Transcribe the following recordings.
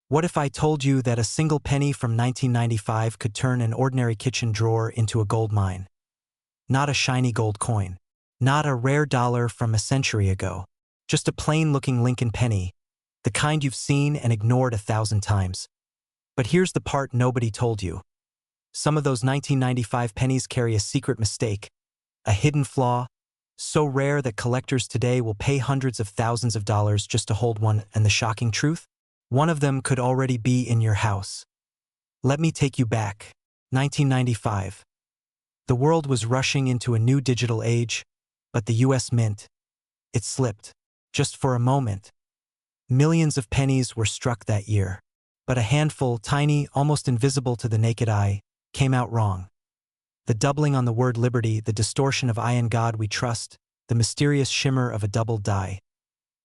What if I told you that a single penny from 1995 could turn an ordinary kitchen drawer into a gold mine? Not a shiny gold coin. Not a rare dollar from a century ago. Just a plain-looking Lincoln penny, the kind you've seen and ignored 1,000 times. But here's the part nobody told you. Some of those 1995 pennies carry a secret mistake, a hidden flaw, so rare that collectors today will pay hundreds of thousands of dollars just to hold one, and the shocking truth? One of them could already be in your house. Let me take you back. 1995. The world was rushing into a new digital age, but the US Mint, it slipped. Just for a moment. Millions of pennies were struck that year, but a handful, tiny, almost invisible to the naked eye, came out wrong. The doubling on the word liberty, the distortion of "I in God we trust," the mysterious shimmer of a doubled die.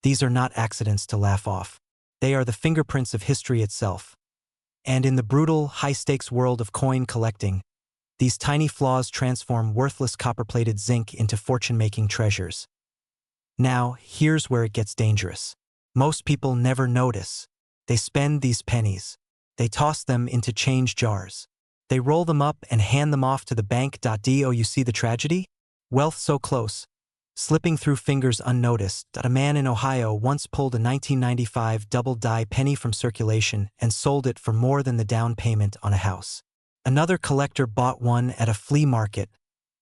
These are not accidents to laugh off. They are the fingerprints of history itself. And in the brutal, high-stakes world of coin collecting, these tiny flaws transform worthless copper-plated zinc into fortune-making treasures. Now, here's where it gets dangerous. Most people never notice. They spend these pennies. They toss them into change jars. They roll them up and hand them off to the bank. Do you see the tragedy? Wealth so close, slipping through fingers unnoticed. A man in Ohio once pulled a 1995 double-die penny from circulation and sold it for more than the down payment on a house. Another collector bought one at a flea market,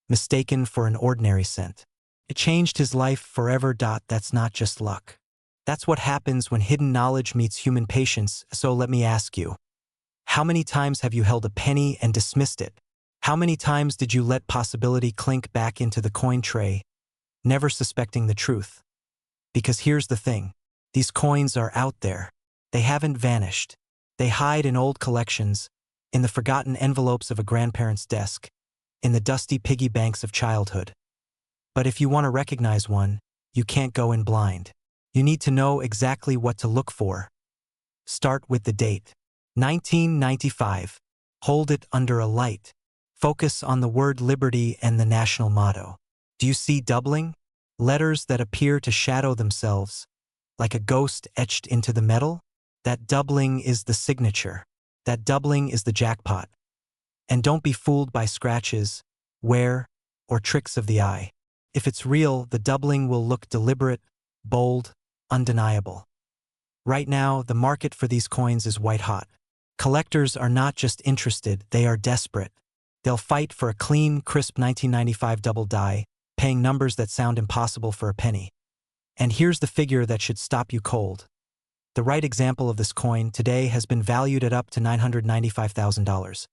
mistaken for an ordinary cent. It changed his life forever. That's not just luck. That's what happens when hidden knowledge meets human patience. So let me ask you, how many times have you held a penny and dismissed it? How many times did you let possibility clink back into the coin tray, never suspecting the truth? Because here's the thing. These coins are out there. They haven't vanished. They hide in old collections, in the forgotten envelopes of a grandparent's desk, in the dusty piggy banks of childhood. But if you want to recognize one, you can't go in blind. You need to know exactly what to look for. Start with the date. 1995. Hold it under a light. Focus on the word liberty and the national motto. Do you see doubling? Letters that appear to shadow themselves, like a ghost etched into the metal? That doubling is the signature. That doubling is the jackpot. And don't be fooled by scratches, wear, or tricks of the eye. If it's real, the doubling will look deliberate, bold, undeniable. Right now, the market for these coins is white hot. Collectors are not just interested, they are desperate. They'll fight for a clean, crisp 1995 double die, paying numbers that sound impossible for a penny. And here's the figure that should stop you cold. The right example of this coin today has been valued at up to $995,000.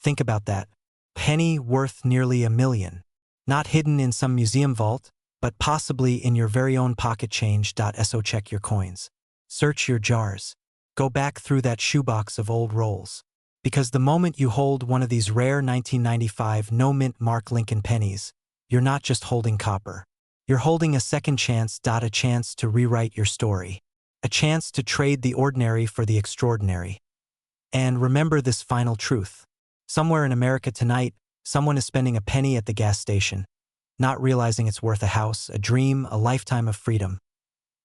Think about that. Penny worth nearly $1 million. Not hidden in some museum vault, but possibly in your very own pocket change. So check your coins. Search your jars. Go back through that shoebox of old rolls. Because the moment you hold one of these rare 1995 no-mint mark Lincoln pennies, you're not just holding copper. You're holding a second chance. A chance to rewrite your story. A chance to trade the ordinary for the extraordinary. And remember this final truth. Somewhere in America tonight, someone is spending a penny at the gas station, not realizing it's worth a house, a dream, a lifetime of freedom.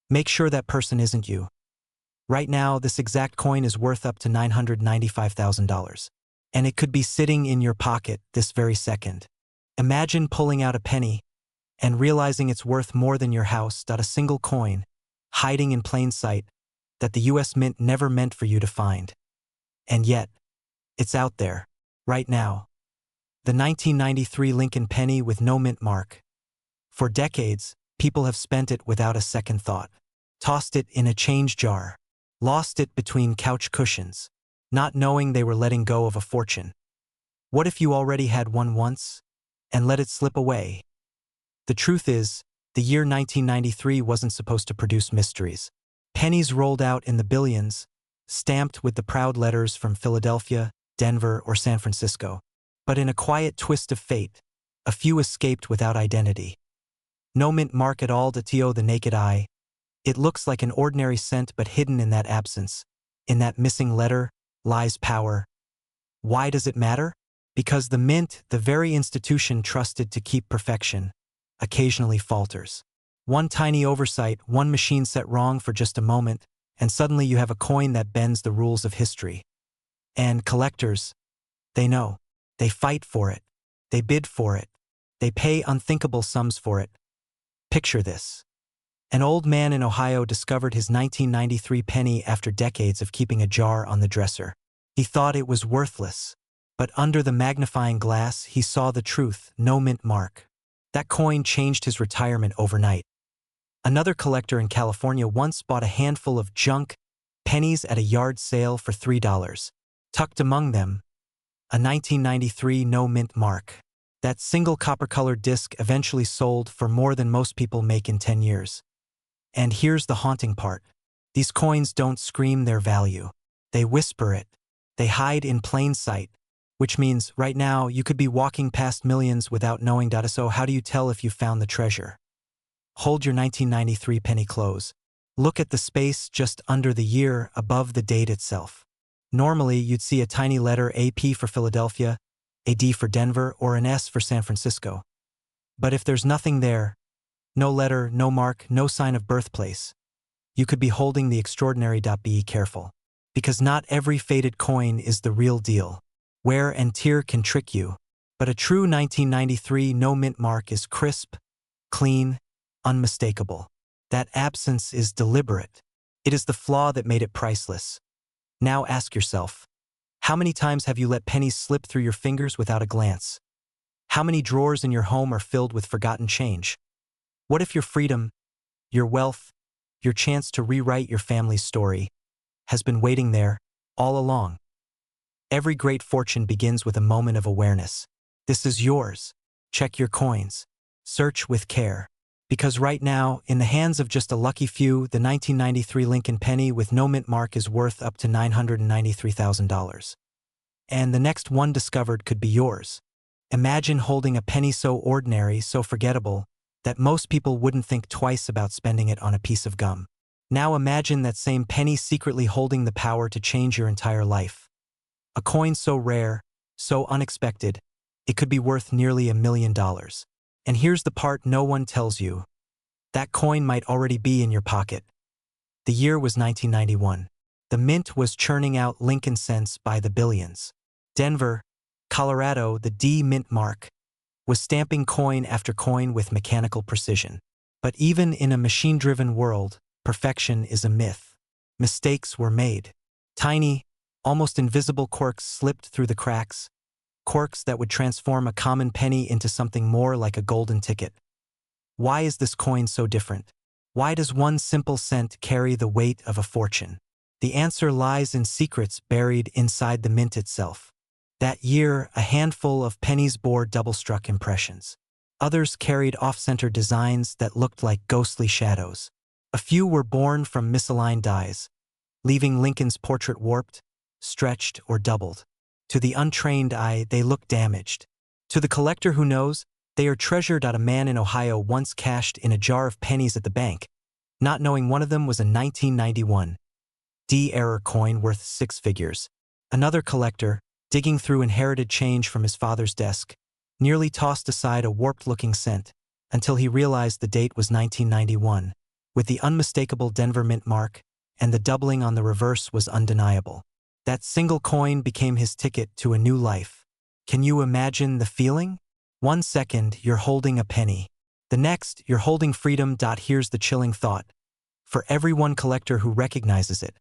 Make sure that person isn't you. Right now, this exact coin is worth up to $995,000. And it could be sitting in your pocket this very second. Imagine pulling out a penny and realizing it's worth more than your house. A single coin, hiding in plain sight, that the US Mint never meant for you to find. And yet, it's out there, right now. The 1993 Lincoln penny with no mint mark. For decades, people have spent it without a second thought. Tossed it in a change jar. Lost it between couch cushions, not knowing they were letting go of a fortune. What if you already had one once and let it slip away? The truth is, the year 1993 wasn't supposed to produce mysteries. Pennies rolled out in the billions, stamped with the proud letters from Philadelphia, Denver, or San Francisco. But in a quiet twist of fate, a few escaped without identity. No mint mark at all to the naked eye. It looks like an ordinary cent, but hidden in that absence, in that missing letter, lies power. Why does it matter? Because the mint, the very institution trusted to keep perfection, occasionally falters. One tiny oversight, one machine set wrong for just a moment, and suddenly you have a coin that bends the rules of history. And collectors, they know. They fight for it. They bid for it. They pay unthinkable sums for it. Picture this. An old man in Ohio discovered his 1993 penny after decades of keeping a jar on the dresser. He thought it was worthless, but under the magnifying glass he saw the truth, no mint mark. That coin changed his retirement overnight. Another collector in California once bought a handful of junk pennies at a yard sale for $3. Tucked among them, a 1993 no mint mark. That single copper-colored disc eventually sold for more than most people make in 10 years. And here's the haunting part. These coins don't scream their value. They whisper it. They hide in plain sight, which means right now you could be walking past millions without knowing. So how do you tell if you found the treasure? Hold your 1993 penny close. Look at the space just under the year above the date itself. Normally, you'd see a tiny letter AP for Philadelphia, a D for Denver, or an S for San Francisco. But if there's nothing there, no letter, no mark, no sign of birthplace, you could be holding the extraordinary. Be careful. Because not every faded coin is the real deal. Wear and tear can trick you, but a true 1993 no mint mark is crisp, clean, unmistakable. That absence is deliberate. It is the flaw that made it priceless. Now ask yourself, how many times have you let pennies slip through your fingers without a glance? How many drawers in your home are filled with forgotten change? What if your freedom, your wealth, your chance to rewrite your family's story has been waiting there all along? Every great fortune begins with a moment of awareness. This is yours. Check your coins. Search with care. Because right now, in the hands of just a lucky few, the 1993 Lincoln penny with no mint mark is worth up to $993,000. And the next one discovered could be yours. Imagine holding a penny so ordinary, so forgettable, that most people wouldn't think twice about spending it on a piece of gum. Now imagine that same penny secretly holding the power to change your entire life. A coin so rare, so unexpected, it could be worth nearly $1 million. And here's the part no one tells you. That coin might already be in your pocket. The year was 1991. The mint was churning out Lincoln cents by the billions. Denver, Colorado, the D mint mark, was stamping coin after coin with mechanical precision. But even in a machine-driven world, perfection is a myth. Mistakes were made. Tiny, almost invisible quirks slipped through the cracks, quirks that would transform a common penny into something more like a golden ticket. Why is this coin so different? Why does one simple cent carry the weight of a fortune? The answer lies in secrets buried inside the mint itself. That year, a handful of pennies bore double-struck impressions. Others carried off-center designs that looked like ghostly shadows. A few were born from misaligned dies, leaving Lincoln's portrait warped, stretched, or doubled. To the untrained eye, they look damaged. To the collector who knows, they are treasured. A man in Ohio once cashed in a jar of pennies at the bank, not knowing one of them was a 1991 D-error coin worth 6 figures. Another collector, digging through inherited change from his father's desk, nearly tossed aside a warped-looking cent until he realized the date was 1991, with the unmistakable Denver mint mark, and the doubling on the reverse was undeniable. That single coin became his ticket to a new life. Can you imagine the feeling? 1 second, you're holding a penny. The next, you're holding freedom. Here's the chilling thought. For every one collector who recognizes it,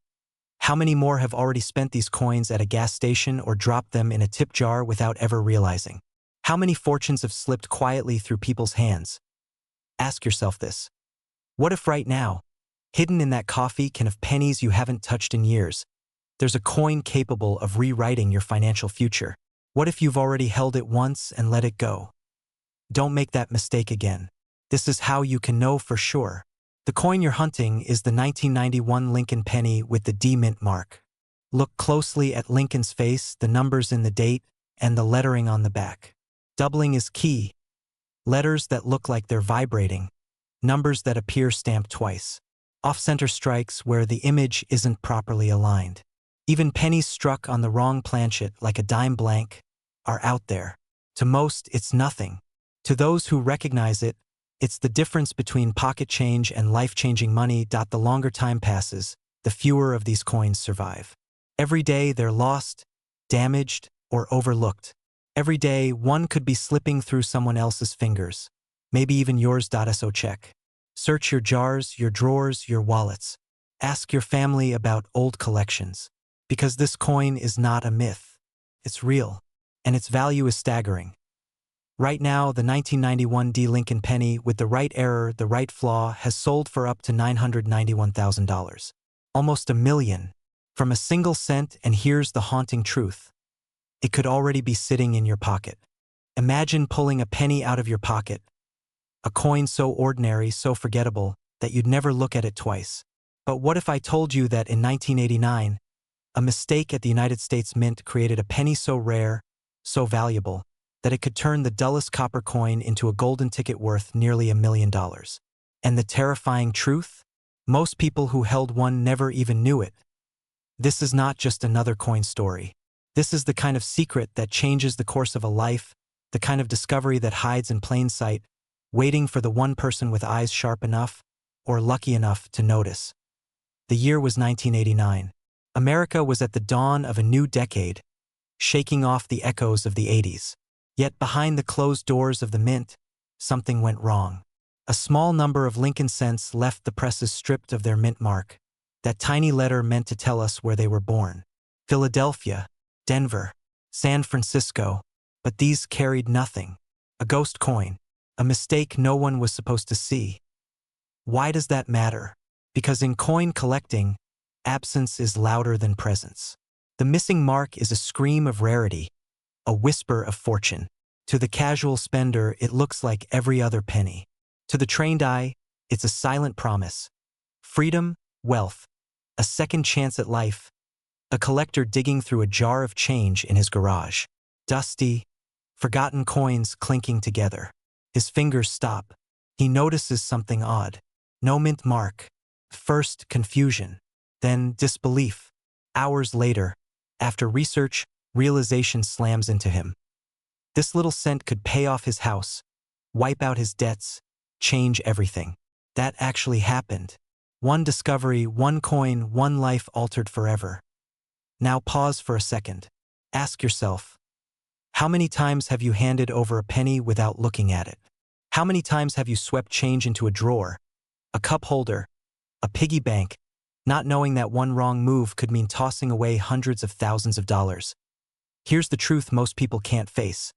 how many more have already spent these coins at a gas station or dropped them in a tip jar without ever realizing? How many fortunes have slipped quietly through people's hands? Ask yourself this. What if right now, hidden in that coffee can of pennies you haven't touched in years, there's a coin capable of rewriting your financial future? What if you've already held it once and let it go? Don't make that mistake again. This is how you can know for sure. The coin you're hunting is the 1991 Lincoln penny with the D mint mark. Look closely at Lincoln's face, the numbers in the date, and the lettering on the back. Doubling is key. Letters that look like they're vibrating. Numbers that appear stamped twice. Off-center strikes where the image isn't properly aligned. Even pennies struck on the wrong planchet, like a dime blank, are out there. To most, it's nothing. To those who recognize it, it's the difference between pocket change and life-changing money. The longer time passes, the fewer of these coins survive. Every day they're lost, damaged, or overlooked. Every day one could be slipping through someone else's fingers, maybe even yours. So check. Search your jars, your drawers, your wallets. Ask your family about old collections. Because this coin is not a myth. It's real, and its value is staggering. Right now, the 1991 D Lincoln penny with the right error, the right flaw, has sold for up to $991,000. Almost $1 million. From a single cent, and here's the haunting truth. It could already be sitting in your pocket. Imagine pulling a penny out of your pocket. A coin so ordinary, so forgettable, that you'd never look at it twice. But what if I told you that in 1989, a mistake at the United States Mint created a penny so rare, so valuable, that it could turn the dullest copper coin into a golden ticket worth nearly $1 million. And the terrifying truth? Most people who held one never even knew it. This is not just another coin story. This is the kind of secret that changes the course of a life, the kind of discovery that hides in plain sight, waiting for the one person with eyes sharp enough, or lucky enough, to notice. The year was 1989. America was at the dawn of a new decade, shaking off the echoes of the 80s. Yet behind the closed doors of the Mint, something went wrong. A small number of Lincoln cents left the presses stripped of their mint mark. That tiny letter meant to tell us where they were born. Philadelphia, Denver, San Francisco, but these carried nothing. A ghost coin, a mistake no one was supposed to see. Why does that matter? Because in coin collecting, absence is louder than presence. The missing mark is a scream of rarity, a whisper of fortune. To the casual spender, it looks like every other penny. To the trained eye, it's a silent promise. Freedom, wealth, a second chance at life. A collector digging through a jar of change in his garage. Dusty, forgotten coins clinking together. His fingers stop. He notices something odd. No mint mark. First, confusion. Then, disbelief. Hours later, after research, realization slams into him. This little cent could pay off his house, wipe out his debts, change everything. That actually happened. One discovery, one coin, one life altered forever. Now pause for a second. Ask yourself, how many times have you handed over a penny without looking at it? How many times have you swept change into a drawer, a cup holder, a piggy bank, not knowing that one wrong move could mean tossing away hundreds of thousands of dollars? Here's the truth most people can't face.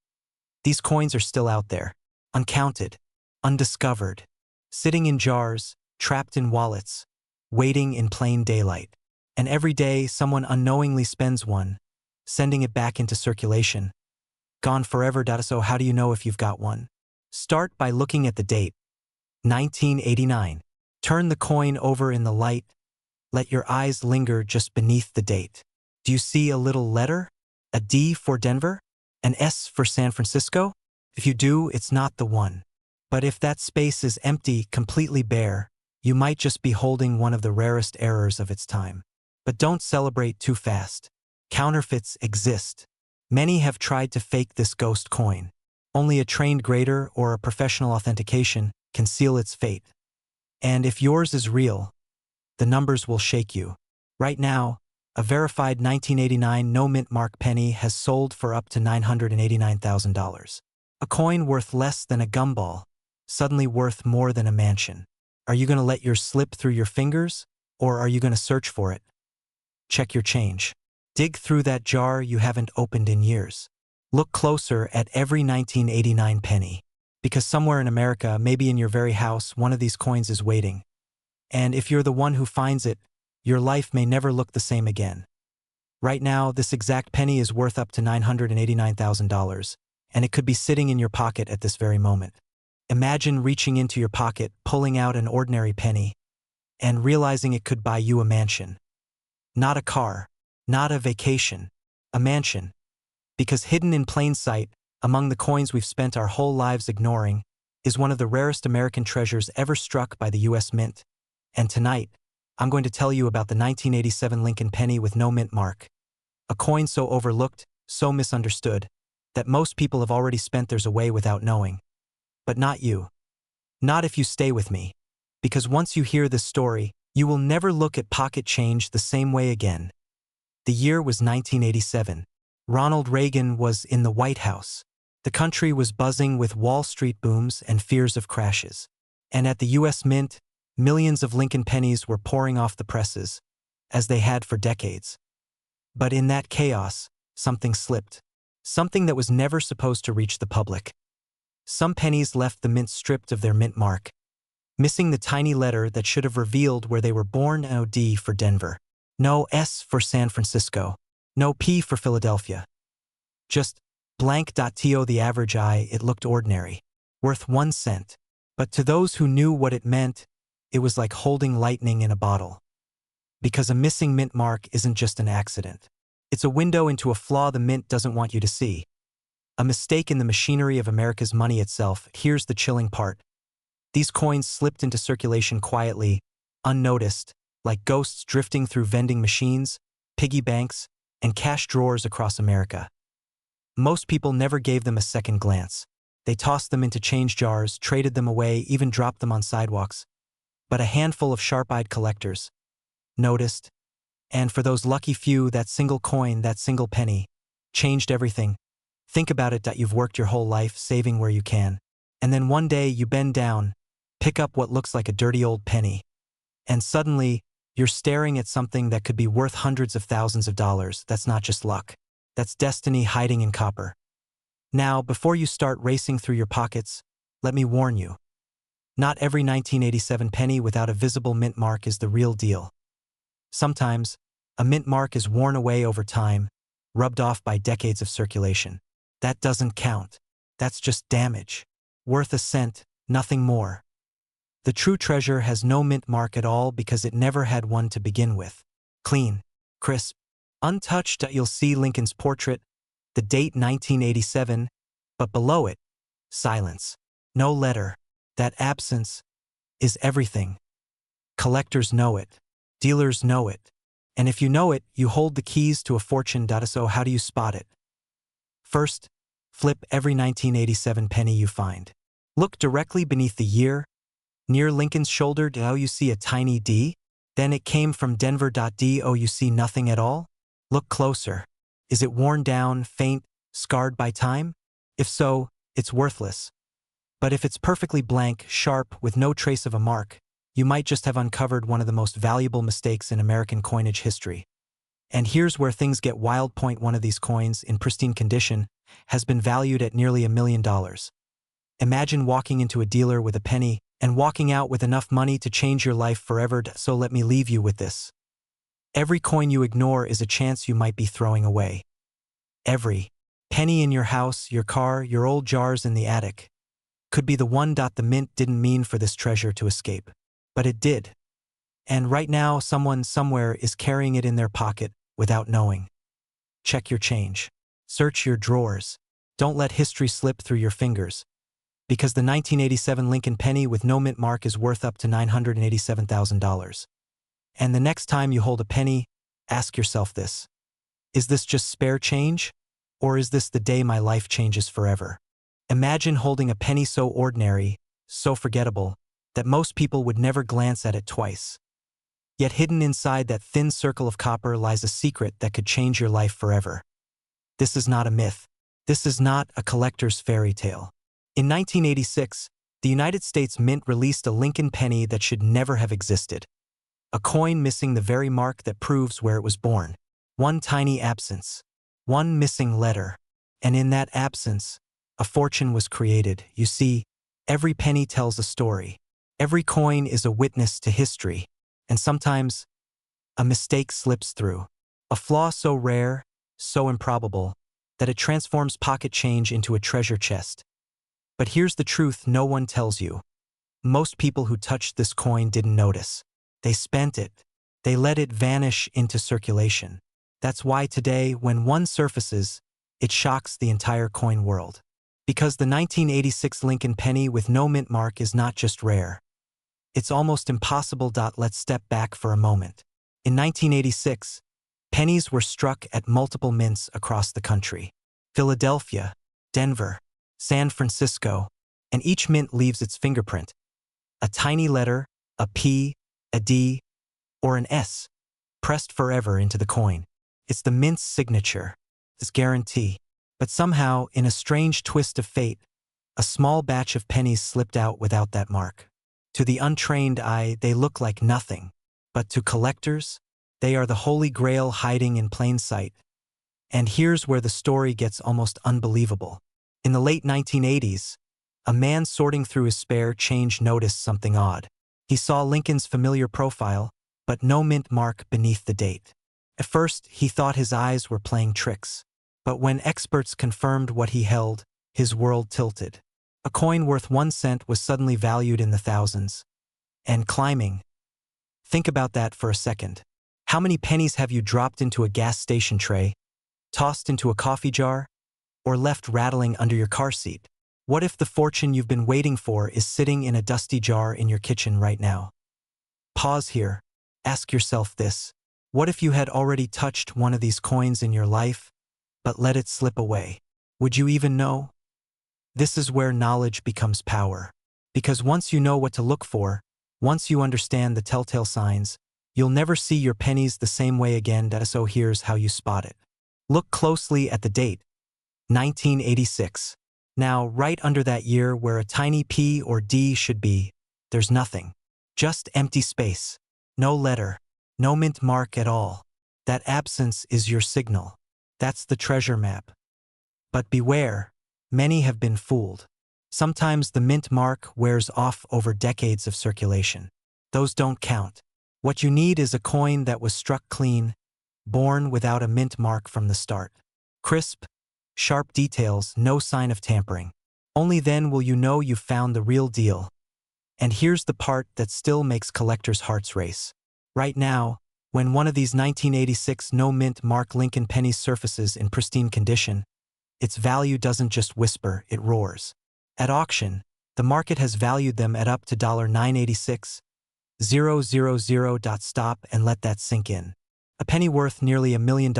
These coins are still out there, uncounted, undiscovered, sitting in jars, trapped in wallets, waiting in plain daylight. And every day, someone unknowingly spends one, sending it back into circulation. Gone forever. So how do you know if you've got one? Start by looking at the date. 1989. Turn the coin over in the light. Let your eyes linger just beneath the date. Do you see a little letter? A D for Denver? An S for San Francisco? If you do, it's not the one. But if that space is empty, completely bare, you might just be holding one of the rarest errors of its time. But don't celebrate too fast. Counterfeits exist. Many have tried to fake this ghost coin. Only a trained grader or a professional authentication can seal its fate. And if yours is real, the numbers will shake you. Right now, a verified 1989 no-mint mark penny has sold for up to $989,000. A coin worth less than a gumball, suddenly worth more than a mansion. Are you going to let yours slip through your fingers, or are you going to search for it? Check your change. Dig through that jar you haven't opened in years. Look closer at every 1989 penny. Because somewhere in America, maybe in your very house, one of these coins is waiting. And if you're the one who finds it, your life may never look the same again. Right now, this exact penny is worth up to $989,000, and it could be sitting in your pocket at this very moment. Imagine reaching into your pocket, pulling out an ordinary penny, and realizing it could buy you a mansion. Not a car, not a vacation, a mansion. Because hidden in plain sight, among the coins we've spent our whole lives ignoring, is one of the rarest American treasures ever struck by the U.S. Mint. And tonight, I'm going to tell you about the 1987 Lincoln penny with no mint mark. A coin so overlooked, so misunderstood, that most people have already spent theirs away without knowing. But not you. Not if you stay with me. Because once you hear this story, You will never look at pocket change the same way again. The year was 1987. Ronald Reagan was in the White House. The country was buzzing with Wall Street booms and fears of crashes. And at the U.S. Mint, millions of Lincoln pennies were pouring off the presses, as they had for decades. But in that chaos, something slipped. Something that was never supposed to reach the public. Some pennies left the mint stripped of their mint mark, missing the tiny letter that should have revealed where they were born. No D for Denver. No S for San Francisco. No P for Philadelphia. Just blank. To the average eye, it looked ordinary, worth 1 cent. But to those who knew what it meant, it was like holding lightning in a bottle. Because a missing mint mark isn't just an accident. It's a window into a flaw the mint doesn't want you to see. A mistake in the machinery of America's money itself. Here's the chilling part. These coins slipped into circulation quietly, unnoticed, like ghosts drifting through vending machines, piggy banks, and cash drawers across America. Most people never gave them a second glance. They tossed them into change jars, traded them away, even dropped them on sidewalks. But a handful of sharp-eyed collectors noticed, and for those lucky few, that single coin, that single penny, changed everything. Think about it. You've worked your whole life saving where you can, and then one day you bend down, pick up what looks like a dirty old penny, and suddenly you're staring at something that could be worth hundreds of thousands of dollars. That's not just luck. That's destiny hiding in copper. Now, before you start racing through your pockets, let me warn you. Not every 1987 penny without a visible mint mark is the real deal. Sometimes, a mint mark is worn away over time, rubbed off by decades of circulation. That doesn't count. That's just damage. Worth a cent, nothing more. The true treasure has no mint mark at all because it never had one to begin with. Clean, crisp, untouched. You'll see Lincoln's portrait, the date 1987, but below it, silence. No letter. That absence is everything. Collectors know it. Dealers know it. And if you know it, you hold the keys to a fortune. So how do you spot it? First, flip every 1987 penny you find. Look directly beneath the year. Near Lincoln's shoulder, you see a tiny D? Then it came from Denver. You see nothing at all? Look closer. Is it worn down, faint, scarred by time? If so, it's worthless. But if it's perfectly blank, sharp, with no trace of a mark, you might just have uncovered one of the most valuable mistakes in American coinage history. And here's where things get wild. Point one of these coins, in pristine condition, has been valued at nearly $1 million. Imagine walking into a dealer with a penny and walking out with enough money to change your life forever. So let me leave you with this. Every coin you ignore is a chance you might be throwing away. Every penny in your house, your car, your old jars in the attic could be the one. The mint didn't mean for this treasure to escape, but it did. And right now, someone somewhere is carrying it in their pocket without knowing. Check your change. Search your drawers. Don't let history slip through your fingers. Because the 1987 Lincoln penny with no mint mark is worth up to $987,000. And the next time you hold a penny, ask yourself this. Is this just spare change? Or is this the day my life changes forever? Imagine holding a penny so ordinary, so forgettable, that most people would never glance at it twice. Yet hidden inside that thin circle of copper lies a secret that could change your life forever. This is not a myth. This is not a collector's fairy tale. In 1986, the United States Mint released a Lincoln penny that should never have existed. A coin missing the very mark that proves where it was born. One tiny absence. One missing letter. And in that absence, a fortune was created. You see, every penny tells a story. Every coin is a witness to history. And sometimes, a mistake slips through. A flaw so rare, so improbable, that it transforms pocket change into a treasure chest. But here's the truth no one tells you. Most people who touched this coin didn't notice. They spent it. They let it vanish into circulation. That's why today, when one surfaces, it shocks the entire coin world. Because the 1986 Lincoln penny with no mint mark is not just rare. It's almost impossible. Let's step back for a moment. In 1986, pennies were struck at multiple mints across the country. Philadelphia, Denver, San Francisco, and each mint leaves its fingerprint. A tiny letter, a P, a D, or an S, pressed forever into the coin. It's the mint's signature, its guarantee. But somehow, in a strange twist of fate, a small batch of pennies slipped out without that mark. To the untrained eye, they look like nothing. But to collectors, they are the holy grail hiding in plain sight. And here's where the story gets almost unbelievable. In the late 1980s, a man sorting through his spare change noticed something odd. He saw Lincoln's familiar profile, but no mint mark beneath the date. At first, he thought his eyes were playing tricks. But when experts confirmed what he held, his world tilted. A coin worth 1 cent was suddenly valued in the thousands. And climbing. Think about that for a second. How many pennies have you dropped into a gas station tray, tossed into a coffee jar, or left rattling under your car seat? What if the fortune you've been waiting for is sitting in a dusty jar in your kitchen right now? Pause here. Ask yourself this. What if you had already touched one of these coins in your life, but let it slip away? Would you even know? This is where knowledge becomes power. Because once you know what to look for, once you understand the telltale signs, you'll never see your pennies the same way again. So here's how you spot it. Look closely at the date, 1986. Now, right under that year where a tiny P or D should be, there's nothing. Just empty space. No letter. No mint mark at all. That absence is your signal. That's the treasure map. But beware, many have been fooled. Sometimes the mint mark wears off over decades of circulation. Those don't count. What you need is a coin that was struck clean, born without a mint mark from the start. Crisp, sharp details, no sign of tampering. Only then will you know you've found the real deal. And here's the part that still makes collectors' hearts race. Right now, when one of these 1986 no-mint mark Lincoln pennies surfaces in pristine condition, its value doesn't just whisper, it roars. At auction, the market has valued them at up to $986,000. Stop and let that sink in. A penny worth nearly $1 million.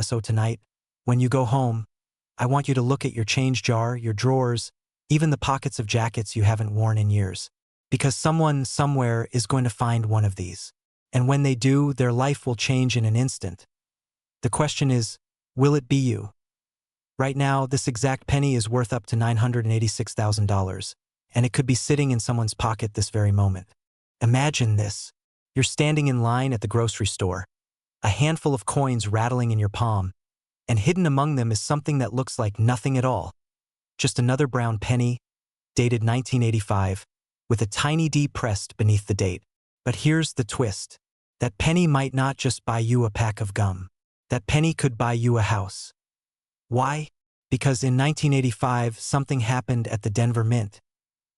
So tonight, when you go home, I want you to look at your change jar, your drawers, even the pockets of jackets you haven't worn in years. Because someone, somewhere, is going to find one of these. And when they do, their life will change in an instant. The question is, will it be you? Right now, this exact penny is worth up to $986,000, and it could be sitting in someone's pocket this very moment. Imagine this. You're standing in line at the grocery store, a handful of coins rattling in your palm, and hidden among them is something that looks like nothing at all. Just another brown penny, dated 1985, with a tiny D pressed beneath the date. But here's the twist. That penny might not just buy you a pack of gum. That penny could buy you a house. Why? Because in 1985, something happened at the Denver Mint.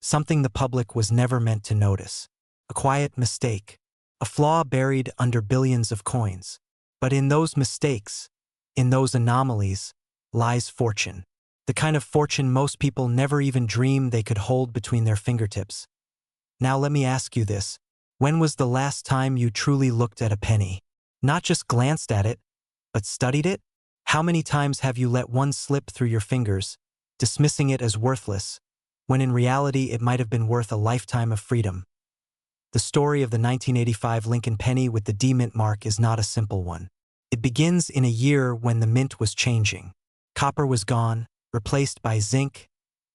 Something the public was never meant to notice. A quiet mistake. A flaw buried under billions of coins. But in those mistakes, in those anomalies, lies fortune. The kind of fortune most people never even dream they could hold between their fingertips. Now let me ask you this. When was the last time you truly looked at a penny? Not just glanced at it, but studied it? How many times have you let one slip through your fingers, dismissing it as worthless, when in reality it might have been worth a lifetime of freedom? The story of the 1985 Lincoln penny with the D mint mark is not a simple one. It begins in a year when the mint was changing. Copper was gone, replaced by zinc,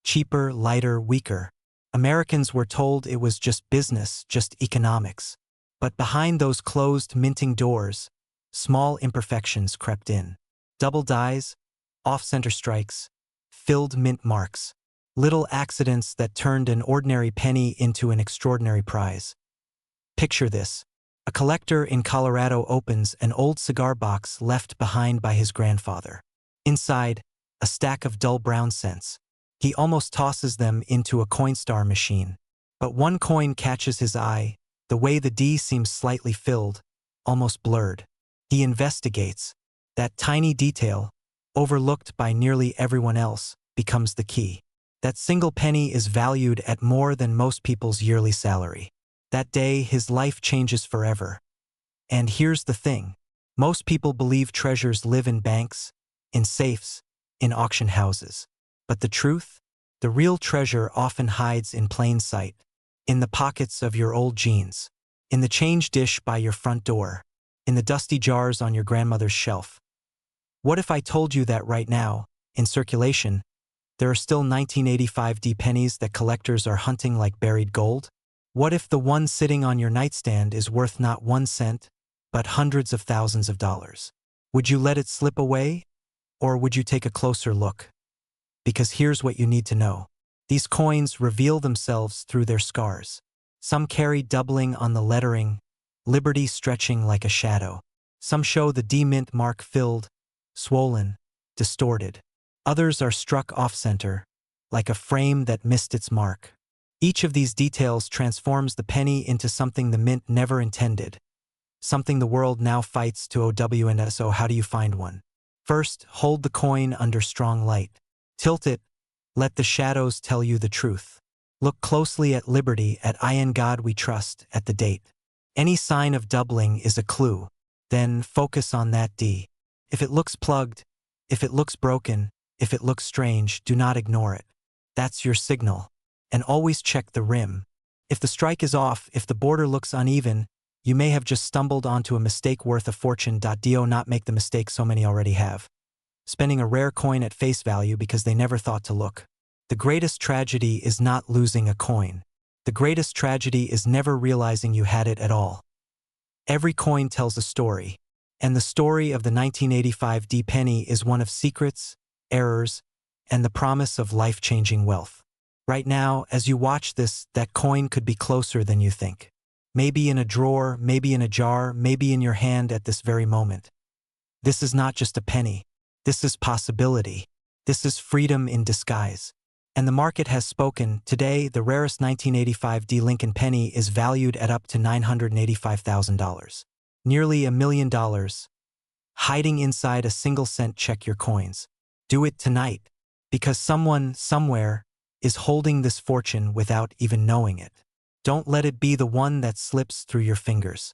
cheaper, lighter, weaker. Americans were told it was just business, just economics. But behind those closed minting doors, small imperfections crept in. Double dies, off-center strikes, filled mint marks, little accidents that turned an ordinary penny into an extraordinary prize. Picture this. A collector in Colorado opens an old cigar box left behind by his grandfather. Inside, a stack of dull brown cents. He almost tosses them into a Coinstar machine. But one coin catches his eye, the way the D seems slightly filled, almost blurred. He investigates. That tiny detail, overlooked by nearly everyone else, becomes the key. That single penny is valued at more than most people's yearly salary. That day, his life changes forever. And here's the thing. Most people believe treasures live in banks, in safes, in auction houses. But the truth? The real treasure often hides in plain sight, in the pockets of your old jeans, in the change dish by your front door, in the dusty jars on your grandmother's shelf. What if I told you that right now, in circulation, there are still 1985 D pennies that collectors are hunting like buried gold? What if the one sitting on your nightstand is worth not 1 cent, but hundreds of thousands of dollars? Would you let it slip away, or would you take a closer look? Because here's what you need to know. These coins reveal themselves through their scars. Some carry doubling on the lettering, liberty stretching like a shadow. Some show the D mint mark filled, swollen, distorted. Others are struck off-center, like a frame that missed its mark. Each of these details transforms the penny into something the mint never intended, something the world now fights to OW. And so how do you find one? First, hold the coin under strong light. Tilt it, let the shadows tell you the truth. Look closely at liberty, at in God we trust, at the date. Any sign of doubling is a clue. Then focus on that D. If it looks plugged, if it looks broken, if it looks strange, do not ignore it. That's your signal. And always check the rim. If the strike is off, if the border looks uneven, you may have just stumbled onto a mistake worth a fortune. Do not make the mistake so many already have. Spending a rare coin at face value because they never thought to look. The greatest tragedy is not losing a coin. The greatest tragedy is never realizing you had it at all. Every coin tells a story, and the story of the 1985 D penny is one of secrets, errors, and the promise of life-changing wealth. Right now, as you watch this, that coin could be closer than you think. Maybe in a drawer, maybe in a jar, maybe in your hand at this very moment. This is not just a penny. This is possibility. This is freedom in disguise. And the market has spoken. Today, the rarest 1985 D Lincoln penny is valued at up to $985,000. Nearly $1 million. Hiding inside a single cent. Check your coins. Do it tonight, because someone, somewhere, is holding this fortune without even knowing it. Don't let it be the one that slips through your fingers.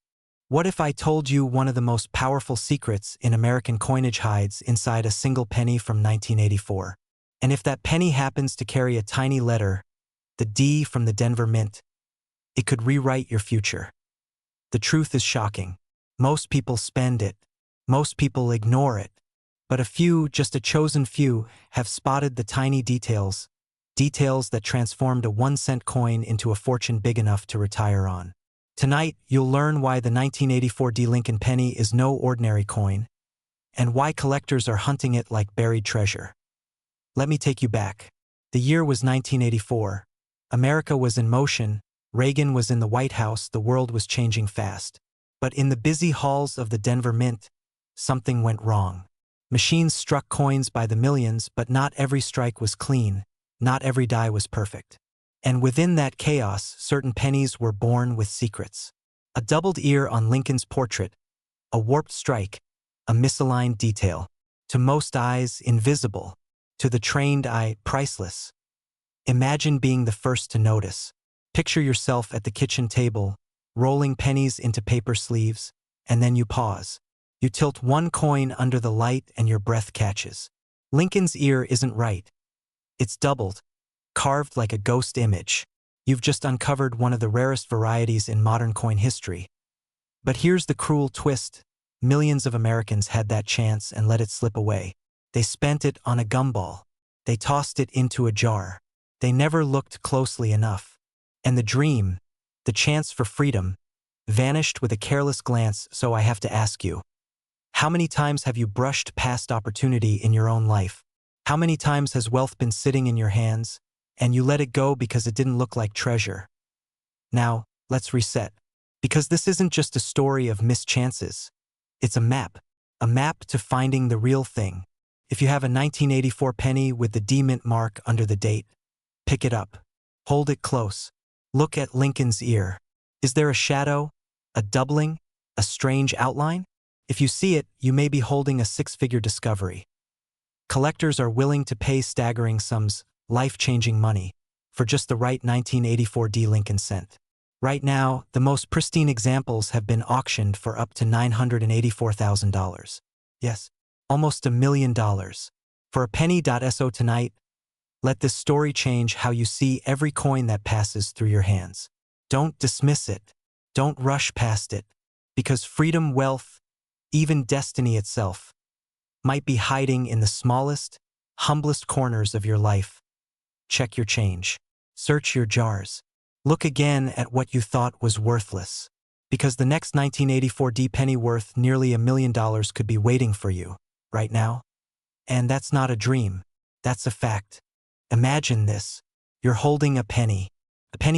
What if I told you one of the most powerful secrets in American coinage hides inside a single penny from 1984? And if that penny happens to carry a tiny letter, the D from the Denver Mint, it could rewrite your future. The truth is shocking. Most people spend it. Most people ignore it. But a few, just a chosen few, have spotted the tiny details, details that transformed a 1-cent coin into a fortune big enough to retire on. Tonight, you'll learn why the 1984 D Lincoln penny is no ordinary coin, and why collectors are hunting it like buried treasure. Let me take you back. The year was 1984. America was in motion, Reagan was in the White House, the world was changing fast. But in the busy halls of the Denver Mint, something went wrong. Machines struck coins by the millions, but not every strike was clean, not every die was perfect. And within that chaos, certain pennies were born with secrets. A doubled ear on Lincoln's portrait, a warped strike, a misaligned detail. To most eyes, invisible. To the trained eye, priceless. Imagine being the first to notice. Picture yourself at the kitchen table, rolling pennies into paper sleeves, and then you pause. You tilt one coin under the light and your breath catches. Lincoln's ear isn't right. It's doubled, carved like a ghost image. You've just uncovered one of the rarest varieties in modern coin history. But here's the cruel twist. Millions of Americans had that chance and let it slip away. They spent it on a gumball. They tossed it into a jar. They never looked closely enough. And the dream, the chance for freedom, vanished with a careless glance. So I have to ask you, how many times have you brushed past opportunity in your own life? How many times has wealth been sitting in your hands, and you let it go because it didn't look like treasure? Now, let's reset. Because this isn't just a story of missed chances. It's a map to finding the real thing. If you have a 1984 penny with the D Mint mark under the date, pick it up. Hold it close. Look at Lincoln's ear. Is there a shadow, a doubling, a strange outline? If you see it, you may be holding a 6-figure discovery. Collectors are willing to pay staggering sums, life-changing money, for just the right 1984 D Lincoln cent. Right now, the most pristine examples have been auctioned for up to $984,000. Yes, almost $1 million. For a penny. So tonight, let this story change how you see every coin that passes through your hands. Don't dismiss it. Don't rush past it, because freedom, wealth, even destiny itself, might be hiding in the smallest, humblest corners of your life. Check your change. Search your jars. Look again at what you thought was worthless, because the next 1984 penny worth nearly $1 million could be waiting for you, right now. And that's not a dream. That's a fact. Imagine this. You're holding a penny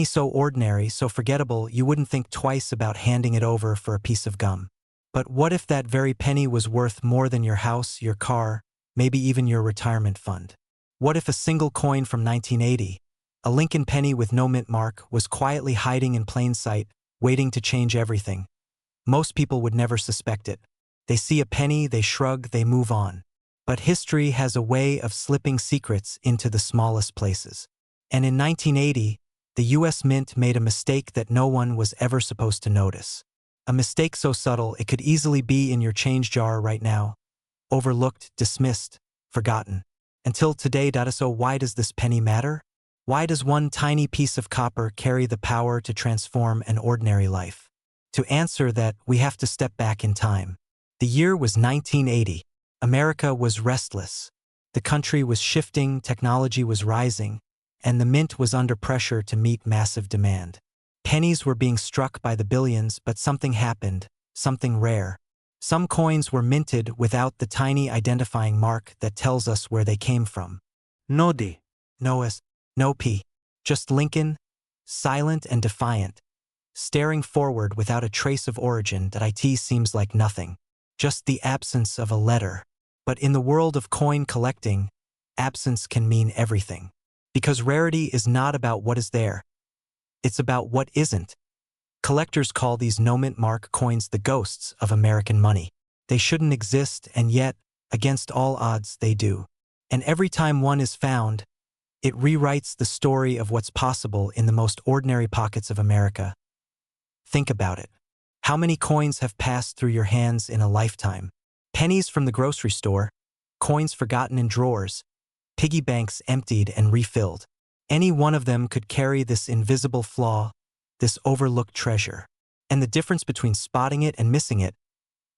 so ordinary, so forgettable, you wouldn't think twice about handing it over for a piece of gum. But what if that very penny was worth more than your house, your car, maybe even your retirement fund? What if a single coin from 1980, a Lincoln penny with no mint mark, was quietly hiding in plain sight, waiting to change everything? Most people would never suspect it. They see a penny, they shrug, they move on. But history has a way of slipping secrets into the smallest places. And in 1980, the U.S. Mint made a mistake that no one was ever supposed to notice. A mistake so subtle it could easily be in your change jar right now. Overlooked, dismissed, forgotten. Until today. So why does this penny matter? Why does one tiny piece of copper carry the power to transform an ordinary life? To answer that, we have to step back in time. The year was 1980. America was restless. The country was shifting, technology was rising, and the mint was under pressure to meet massive demand. Pennies were being struck by the billions, but something happened, something rare. Some coins were minted without the tiny identifying mark that tells us where they came from. No D, no S, no P. Just Lincoln, silent and defiant, staring forward without a trace of origin. That it seems like nothing. Just the absence of a letter. But in the world of coin collecting, absence can mean everything. Because rarity is not about what is there. It's about what isn't. Collectors call these no-mint mark coins the ghosts of American money. They shouldn't exist, and yet, against all odds, they do. And every time one is found, it rewrites the story of what's possible in the most ordinary pockets of America. Think about it. How many coins have passed through your hands in a lifetime? Pennies from the grocery store, coins forgotten in drawers, piggy banks emptied and refilled. Any one of them could carry this invisible flaw, this overlooked treasure. And the difference between spotting it and missing it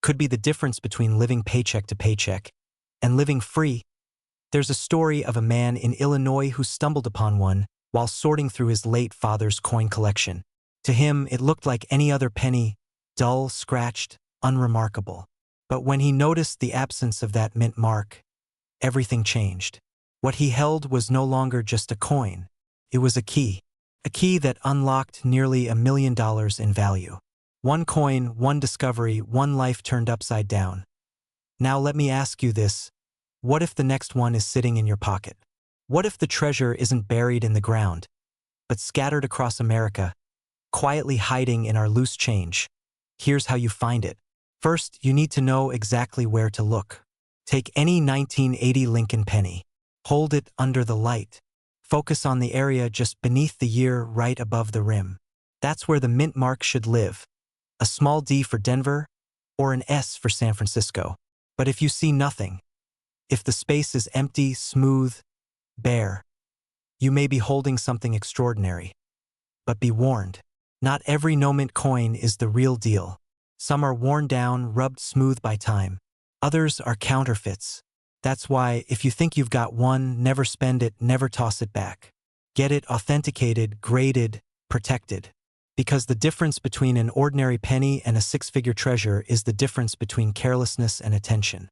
could be the difference between living paycheck to paycheck and living free. There's a story of a man in Illinois who stumbled upon one while sorting through his late father's coin collection. To him, it looked like any other penny, dull, scratched, unremarkable. But when he noticed the absence of that mint mark, everything changed. What he held was no longer just a coin. It was a key that unlocked nearly $1 million in value. One coin, one discovery, one life turned upside down. Now let me ask you this. What if the next one is sitting in your pocket? What if the treasure isn't buried in the ground, but scattered across America, quietly hiding in our loose change? Here's how you find it. First, you need to know exactly where to look. Take any 1980 Lincoln penny. Hold it under the light. Focus on the area just beneath the year, right above the rim. That's where the mint mark should live. A small D for Denver, or an S for San Francisco. But if you see nothing, if the space is empty, smooth, bare, you may be holding something extraordinary. But be warned, not every no-mint coin is the real deal. Some are worn down, rubbed smooth by time. Others are counterfeits. That's why, if you think you've got one, never spend it, never toss it back. Get it authenticated, graded, protected. Because the difference between an ordinary penny and a six-figure treasure is the difference between carelessness and attention.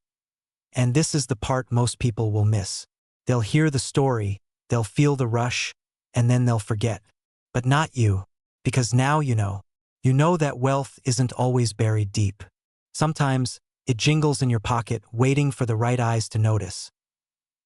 And this is the part most people will miss. They'll hear the story, they'll feel the rush, and then they'll forget. But not you, because now you know. You know that wealth isn't always buried deep. Sometimes, it jingles in your pocket, waiting for the right eyes to notice.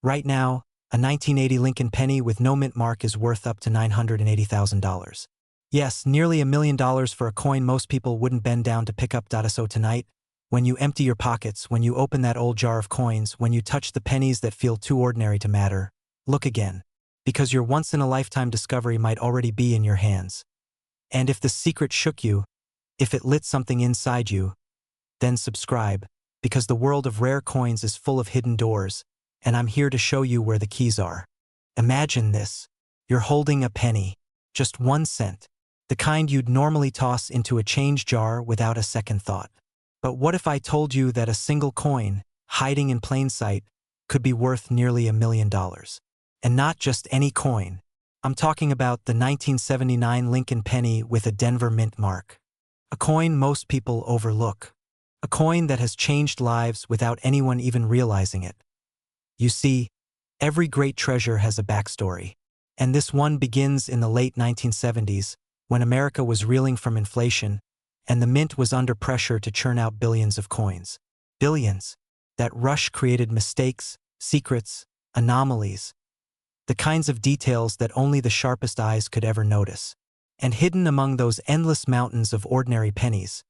Right now, a 1980 Lincoln penny with no mint mark is worth up to $980,000. Yes, nearly $1 million for a coin most people wouldn't bend down to pick up. So tonight, when you empty your pockets, when you open that old jar of coins, when you touch the pennies that feel too ordinary to matter, look again. Because your once-in-a-lifetime discovery might already be in your hands. And if the secret shook you, if it lit something inside you, then subscribe, because the world of rare coins is full of hidden doors, and I'm here to show you where the keys are. Imagine this. You're holding a penny, just 1 cent, The kind you'd normally toss into a change jar without a second thought. But what if I told you that a single coin, hiding in plain sight, could be worth nearly $1 million? And not just any coin. I'm talking about the 1979 Lincoln penny with a Denver mint mark. A coin most people overlook. A coin that has changed lives without anyone even realizing it. You see, every great treasure has a backstory. And this one begins in the late 1970s, when America was reeling from inflation, and the mint was under pressure to churn out billions of coins. Billions. That rush created mistakes, secrets, anomalies, the kinds of details that only the sharpest eyes could ever notice. And hidden among those endless mountains of ordinary pennies,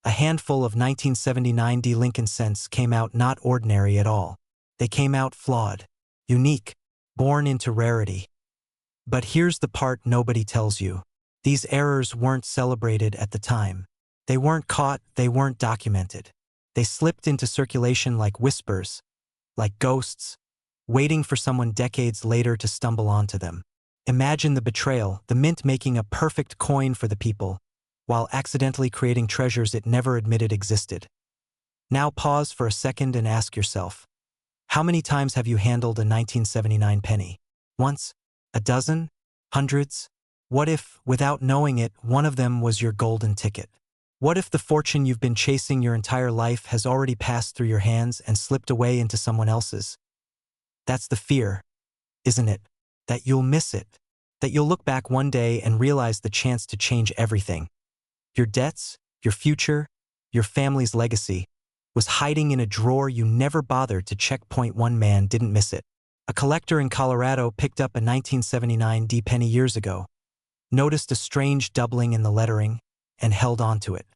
a handful of 1979 Lincoln cents came out not ordinary at all. They came out flawed, unique, born into rarity. But here's the part nobody tells you. These errors weren't celebrated at the time. They weren't caught, they weren't documented. They slipped into circulation like whispers, like ghosts, waiting for someone decades later to stumble onto them. Imagine the betrayal, the mint making a perfect coin for the people, while accidentally creating treasures it never admitted existed. Now pause for a second and ask yourself, how many times have you handled a 1979 penny? Once? A dozen? Hundreds? What if, without knowing it, one of them was your golden ticket? What if the fortune you've been chasing your entire life has already passed through your hands and slipped away into someone else's? That's the fear, isn't it? That you'll miss it. That you'll look back one day and realize the chance to change everything. Your debts, your future, your family's legacy was hiding in a drawer you never bothered to check. One man didn't miss it. A collector in Colorado picked up a 1979 penny years ago, noticed a strange doubling in the lettering, and held on to it.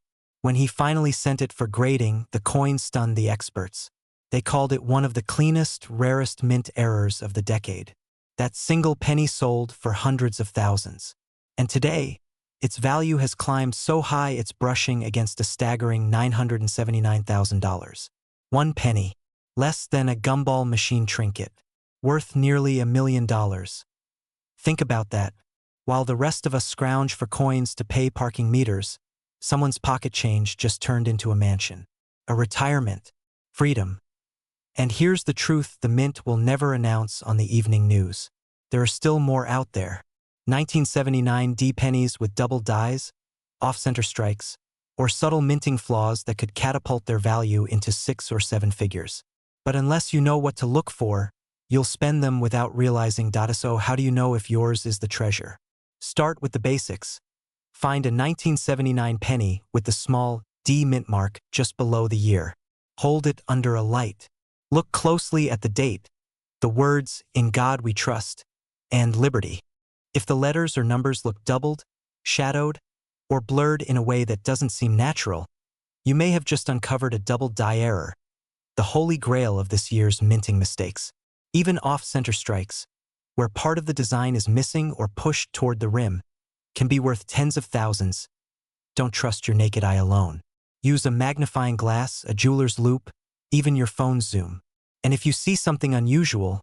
When he finally sent it for grading, the coin stunned the experts. They called it one of the cleanest, rarest mint errors of the decade. That single penny sold for hundreds of thousands. And today, its value has climbed so high it's brushing against a staggering $979,000. One penny, less than a gumball machine trinket, worth nearly $1 million. Think about that. While the rest of us scrounge for coins to pay parking meters, someone's pocket change just turned into a mansion, a retirement, freedom. And here's the truth the mint will never announce on the evening news. There are still more out there. 1979 pennies with double dies, off-center strikes, or subtle minting flaws that could catapult their value into 6 or 7 figures. But unless you know what to look for, you'll spend them without realizing. So how do you know if yours is the treasure? Start with the basics. Find a 1979 penny with the small D mint mark just below the year. Hold it under a light. Look closely at the date, the words, "In God We Trust," and "Liberty." If the letters or numbers look doubled, shadowed, or blurred in a way that doesn't seem natural, you may have just uncovered a double die error, the holy grail of this year's minting mistakes. Even off-center strikes, where part of the design is missing or pushed toward the rim, can be worth tens of thousands. Don't trust your naked eye alone. Use a magnifying glass, a jeweler's loupe, even your phone's zoom. And if you see something unusual,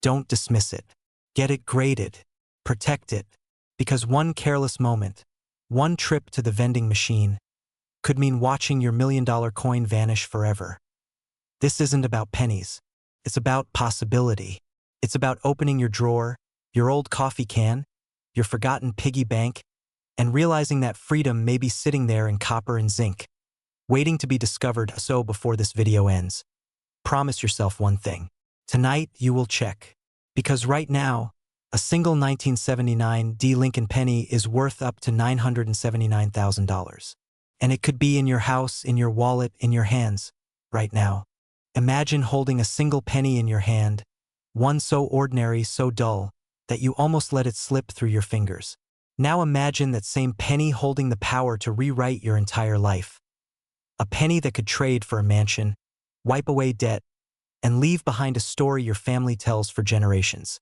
don't dismiss it. Get it graded. Protect it. Because one careless moment, one trip to the vending machine, could mean watching your $1 million coin vanish forever. This isn't about pennies. It's about possibility. It's about opening your drawer, your old coffee can, your forgotten piggy bank, and realizing that freedom may be sitting there in copper and zinc, waiting to be discovered. So before this video ends, promise yourself one thing. Tonight you will check. Because right now, a single 1979 Lincoln penny is worth up to $979,000. And it could be in your house, in your wallet, in your hands, right now. Imagine holding a single penny in your hand, one so ordinary, so dull, that you almost let it slip through your fingers. Now imagine that same penny holding the power to rewrite your entire life. A penny that could trade for a mansion, wipe away debt, and leave behind a story your family tells for generations.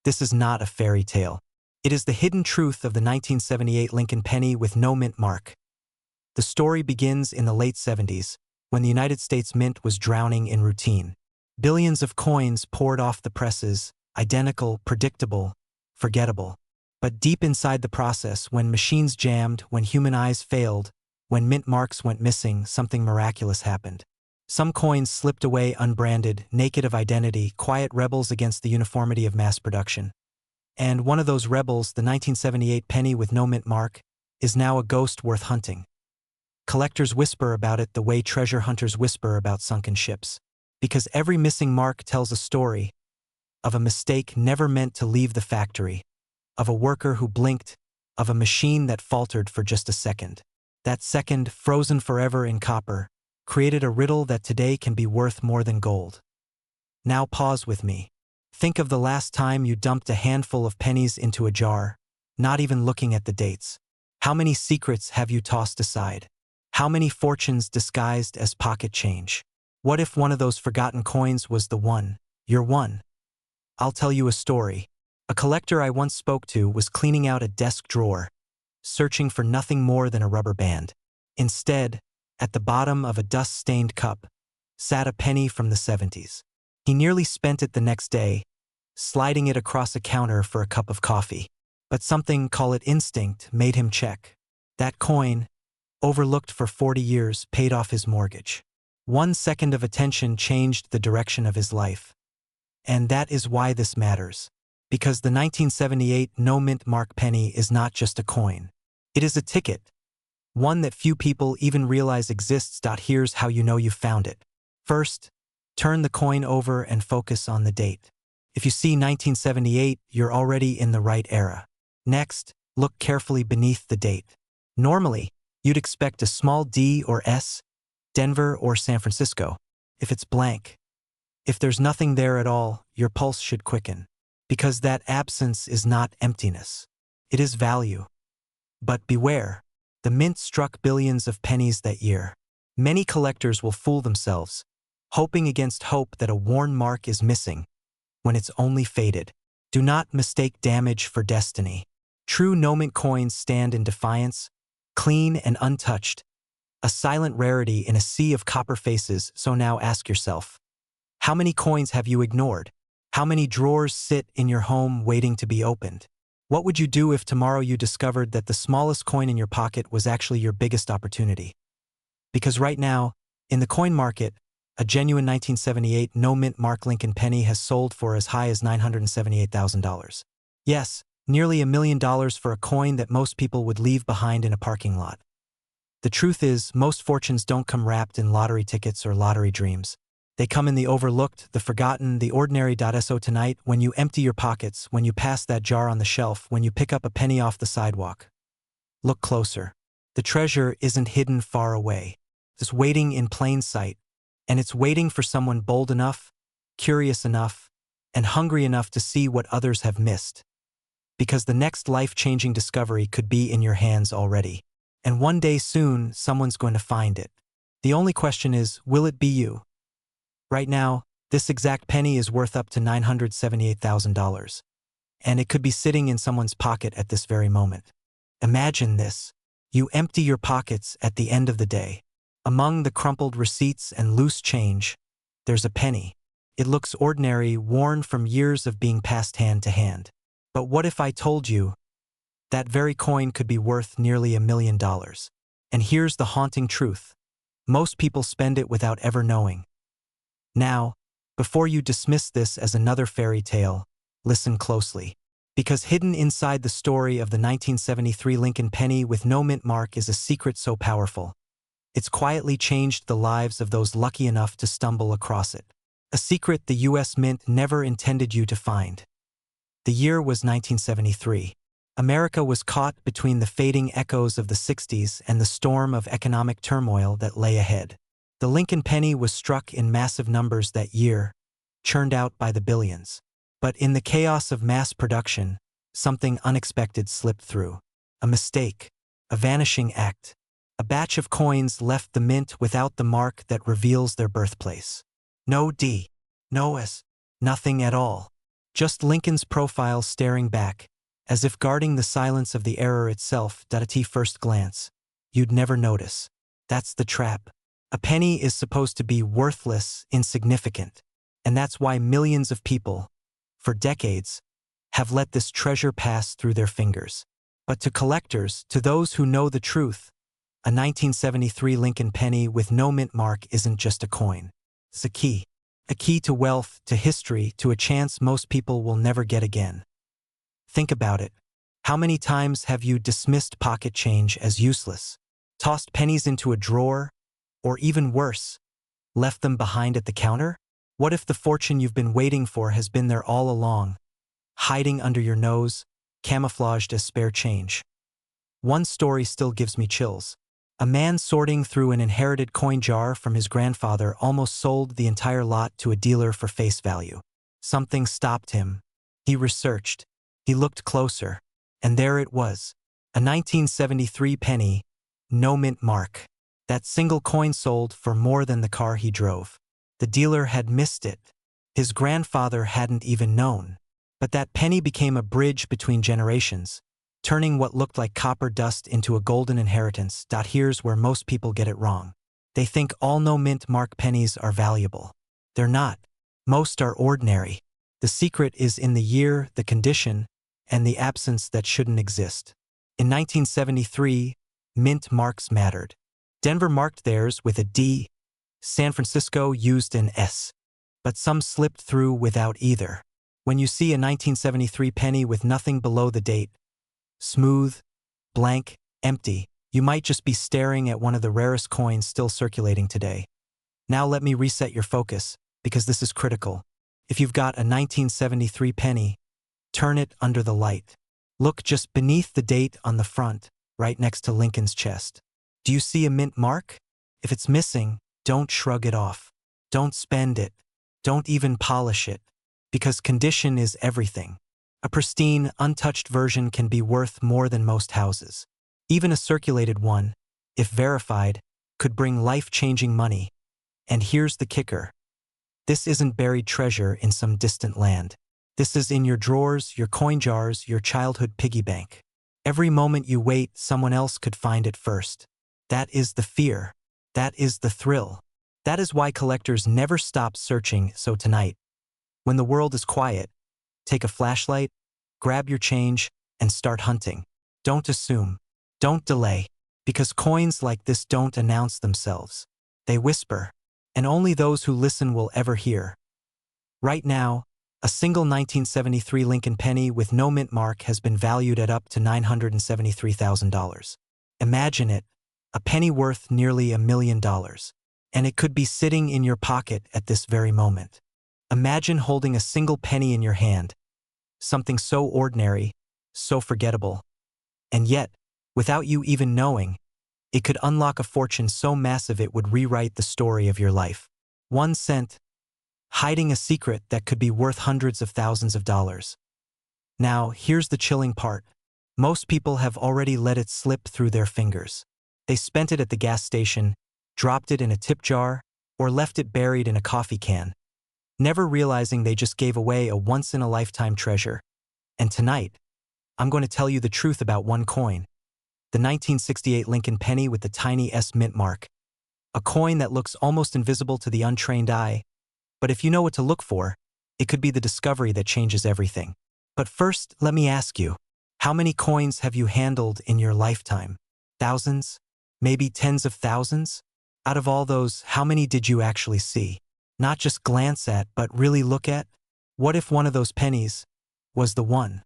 This is not a fairy tale. It is the hidden truth of the 1978 Lincoln penny with no mint mark. The story begins in the late 70s, when the United States Mint was drowning in routine. Billions of coins poured off the presses, identical, predictable, forgettable. But deep inside the process, when machines jammed, when human eyes failed, when mint marks went missing, something miraculous happened. Some coins slipped away unbranded, naked of identity, quiet rebels against the uniformity of mass production. And one of those rebels, the 1978 penny with no mint mark, is now a ghost worth hunting. Collectors whisper about it the way treasure hunters whisper about sunken ships. Because every missing mark tells a story of a mistake never meant to leave the factory, of a worker who blinked, of a machine that faltered for just a second. That second, frozen forever in copper, created a riddle that today can be worth more than gold. Now pause with me. Think of the last time you dumped a handful of pennies into a jar, not even looking at the dates. How many secrets have you tossed aside? How many fortunes disguised as pocket change? What if one of those forgotten coins was the one, your one? I'll tell you a story. A collector I once spoke to was cleaning out a desk drawer, searching for nothing more than a rubber band. Instead, at the bottom of a dust-stained cup, sat a penny from the 70s. He nearly spent it the next day, sliding it across a counter for a cup of coffee. But something, call it instinct, made him check. That coin, overlooked for 40 years, paid off his mortgage. 1 second of attention changed the direction of his life. And that is why this matters. Because the 1978 no-mint mark penny is not just a coin. It is a ticket. One that few people even realize exists. Here's how you know you found it. First, turn the coin over and focus on the date. If you see 1978, you're already in the right era. Next, look carefully beneath the date. Normally, you'd expect a small D or S, Denver or San Francisco. If it's blank, if there's nothing there at all, your pulse should quicken. Because that absence is not emptiness. It is value. But beware, the mint struck billions of pennies that year. Many collectors will fool themselves, hoping against hope that a worn mark is missing, when it's only faded. Do not mistake damage for destiny. True no-mint coins stand in defiance, clean and untouched, a silent rarity in a sea of copper faces. So now ask yourself, how many coins have you ignored? How many drawers sit in your home waiting to be opened? What would you do if tomorrow you discovered that the smallest coin in your pocket was actually your biggest opportunity? Because right now, in the coin market, a genuine 1978 no-mint mark Lincoln penny has sold for as high as $978,000. Yes, nearly $1 million for a coin that most people would leave behind in a parking lot. The truth is, most fortunes don't come wrapped in lottery tickets or lottery dreams. They come in the overlooked, the forgotten, the ordinary. So tonight, when you empty your pockets, when you pass that jar on the shelf, when you pick up a penny off the sidewalk, look closer. The treasure isn't hidden far away. It's waiting in plain sight, and it's waiting for someone bold enough, curious enough, and hungry enough to see what others have missed. Because the next life-changing discovery could be in your hands already. And one day soon, someone's going to find it. The only question is, will it be you? Right now, this exact penny is worth up to $978,000. And it could be sitting in someone's pocket at this very moment. Imagine this. You empty your pockets at the end of the day. Among the crumpled receipts and loose change, there's a penny. It looks ordinary, worn from years of being passed hand to hand. But what if I told you that very coin could be worth nearly $1 million? And here's the haunting truth. Most people spend it without ever knowing. Now, before you dismiss this as another fairy tale, listen closely. Because hidden inside the story of the 1973 Lincoln penny with no mint mark is a secret so powerful. It's quietly changed the lives of those lucky enough to stumble across it. A secret the U.S. Mint never intended you to find. The year was 1973. America was caught between the fading echoes of the 60s and the storm of economic turmoil that lay ahead. The Lincoln penny was struck in massive numbers that year, churned out by the billions. But in the chaos of mass production, something unexpected slipped through. A mistake, a vanishing act. A batch of coins left the mint without the mark that reveals their birthplace. No D, no S, nothing at all. Just Lincoln's profile staring back, as if guarding the silence of the error itself. At first glance, you'd never notice. That's the trap. A penny is supposed to be worthless, insignificant. And that's why millions of people, for decades, have let this treasure pass through their fingers. But to collectors, to those who know the truth, a 1973 Lincoln penny with no mint mark isn't just a coin. It's a key. A key to wealth, to history, to a chance most people will never get again. Think about it. How many times have you dismissed pocket change as useless, tossed pennies into a drawer, or even worse, left them behind at the counter? What if the fortune you've been waiting for has been there all along, hiding under your nose, camouflaged as spare change? One story still gives me chills. A man sorting through an inherited coin jar from his grandfather almost sold the entire lot to a dealer for face value. Something stopped him. He researched. He looked closer. And there it was. A 1973 penny, no mint mark. That single coin sold for more than the car he drove. The dealer had missed it. His grandfather hadn't even known. But that penny became a bridge between generations, turning what looked like copper dust into a golden inheritance. Here's where most people get it wrong. They think all no-mint mark pennies are valuable. They're not. Most are ordinary. The secret is in the year, the condition, and the absence that shouldn't exist. In 1973, mint marks mattered. Denver marked theirs with a D. San Francisco used an S. But some slipped through without either. When you see a 1973 penny with nothing below the date, smooth, blank, empty, you might just be staring at one of the rarest coins still circulating today. Now let me reset your focus, because this is critical. If you've got a 1973 penny, turn it under the light. Look just beneath the date on the front, right next to Lincoln's chest. Do you see a mint mark? If it's missing, don't shrug it off. Don't spend it. Don't even polish it. Because condition is everything. A pristine, untouched version can be worth more than most houses. Even a circulated one, if verified, could bring life-changing money. And here's the kicker. This isn't buried treasure in some distant land. This is in your drawers, your coin jars, your childhood piggy bank. Every moment you wait, someone else could find it first. That is the fear. That is the thrill. That is why collectors never stop searching. So tonight, when the world is quiet, take a flashlight, grab your change, and start hunting. Don't assume. Don't delay. Because coins like this don't announce themselves. They whisper. And only those who listen will ever hear. Right now, a single 1973 Lincoln penny with no mint mark has been valued at up to $973,000. Imagine it, a penny worth nearly $1 million. And it could be sitting in your pocket at this very moment. Imagine holding a single penny in your hand, something so ordinary, so forgettable. And yet, without you even knowing, it could unlock a fortune so massive it would rewrite the story of your life. 1 cent, hiding a secret that could be worth hundreds of thousands of dollars. Now, here's the chilling part. Most people have already let it slip through their fingers. They spent it at the gas station, dropped it in a tip jar, or left it buried in a coffee can, never realizing they just gave away a once-in-a-lifetime treasure. And tonight, I'm going to tell you the truth about one coin. The 1968 Lincoln penny with the tiny S mint mark. A coin that looks almost invisible to the untrained eye. But if you know what to look for, it could be the discovery that changes everything. But first, let me ask you, how many coins have you handled in your lifetime? Thousands? Maybe tens of thousands? Out of all those, how many did you actually see? Not just glance at, but really look at? What if one of those pennies was the one?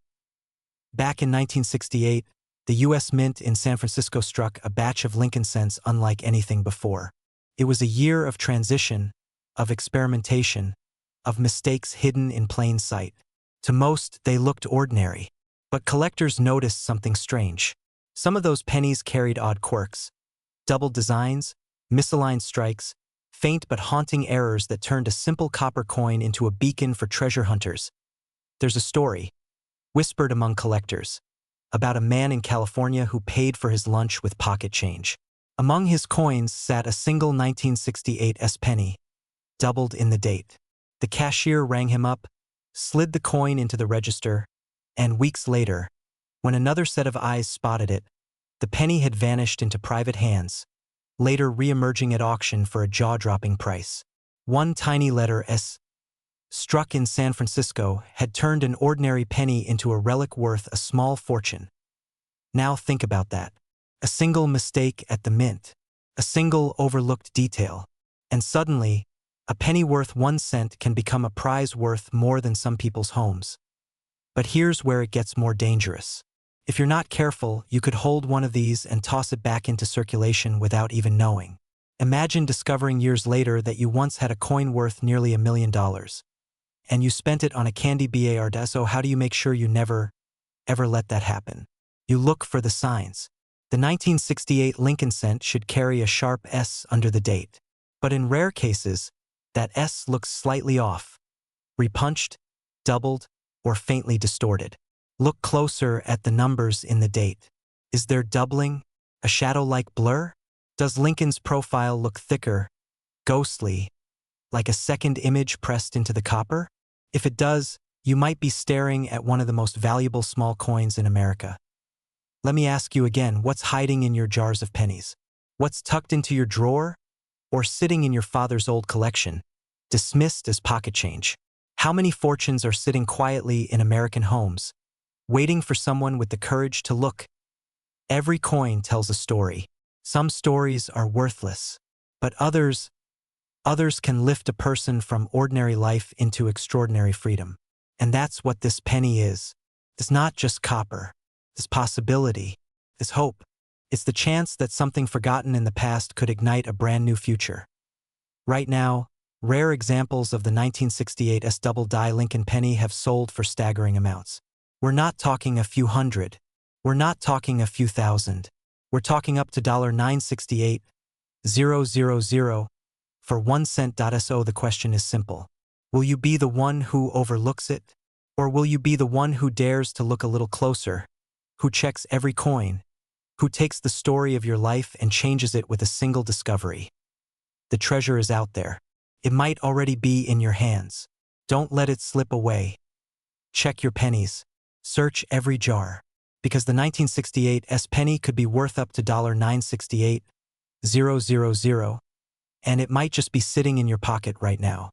Back in 1968, the U.S. Mint in San Francisco struck a batch of Lincoln cents unlike anything before. It was a year of transition, of experimentation, of mistakes hidden in plain sight. To most, they looked ordinary. But collectors noticed something strange. Some of those pennies carried odd quirks. Doubled designs, misaligned strikes, faint but haunting errors that turned a simple copper coin into a beacon for treasure hunters. There's a story, whispered among collectors, about a man in California who paid for his lunch with pocket change. Among his coins sat a single 1968 S penny, doubled in the date. The cashier rang him up, slid the coin into the register, and weeks later, when another set of eyes spotted it, the penny had vanished into private hands, later re-emerging at auction for a jaw-dropping price. One tiny letter S, struck in San Francisco, had turned an ordinary penny into a relic worth a small fortune. Now think about that. A single mistake at the mint, a single overlooked detail, and suddenly, a penny worth 1 cent can become a prize worth more than some people's homes. But here's where it gets more dangerous. If you're not careful, you could hold one of these and toss it back into circulation without even knowing. Imagine discovering years later that you once had a coin worth nearly $1 million. And you spent it on a candy bar. So how do you make sure you never, ever let that happen? You look for the signs. The 1968 Lincoln cent should carry a sharp S under the date. But in rare cases, that S looks slightly off, repunched, doubled, or faintly distorted. Look closer at the numbers in the date. Is there doubling? A shadow-like blur? Does Lincoln's profile look thicker, ghostly, like a second image pressed into the copper? If it does, you might be staring at one of the most valuable small coins in America. Let me ask you again, what's hiding in your jars of pennies? What's tucked into your drawer? Or sitting in your father's old collection, dismissed as pocket change? How many fortunes are sitting quietly in American homes, waiting for someone with the courage to look? Every coin tells a story. Some stories are worthless, but others can lift a person from ordinary life into extraordinary freedom. And that's what this penny is. It's not just copper. It's possibility. It's hope. It's the chance that something forgotten in the past could ignite a brand new future. Right now, rare examples of the 1968 double-die Lincoln penny have sold for staggering amounts. We're not talking a few hundred. We're not talking a few thousand. We're talking up to $968,000 for 1 cent. So the question is simple. Will you be the one who overlooks it? Or will you be the one who dares to look a little closer, who checks every coin, who takes the story of your life and changes it with a single discovery? The treasure is out there. It might already be in your hands. Don't let it slip away. Check your pennies. Search every jar. Because the 1968 penny could be worth up to $968,000, and it might just be sitting in your pocket right now.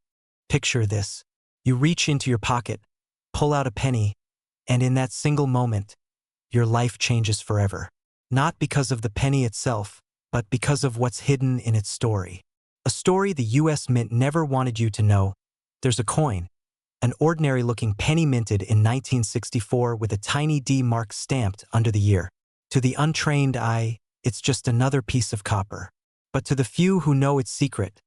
Picture this. You reach into your pocket, pull out a penny, and in that single moment, your life changes forever. Not because of the penny itself, but because of what's hidden in its story. A story the U.S. Mint never wanted you to know. There's a coin, an ordinary-looking penny minted in 1964 with a tiny D mark stamped under the year. To the untrained eye, it's just another piece of copper. But to the few who know its secret,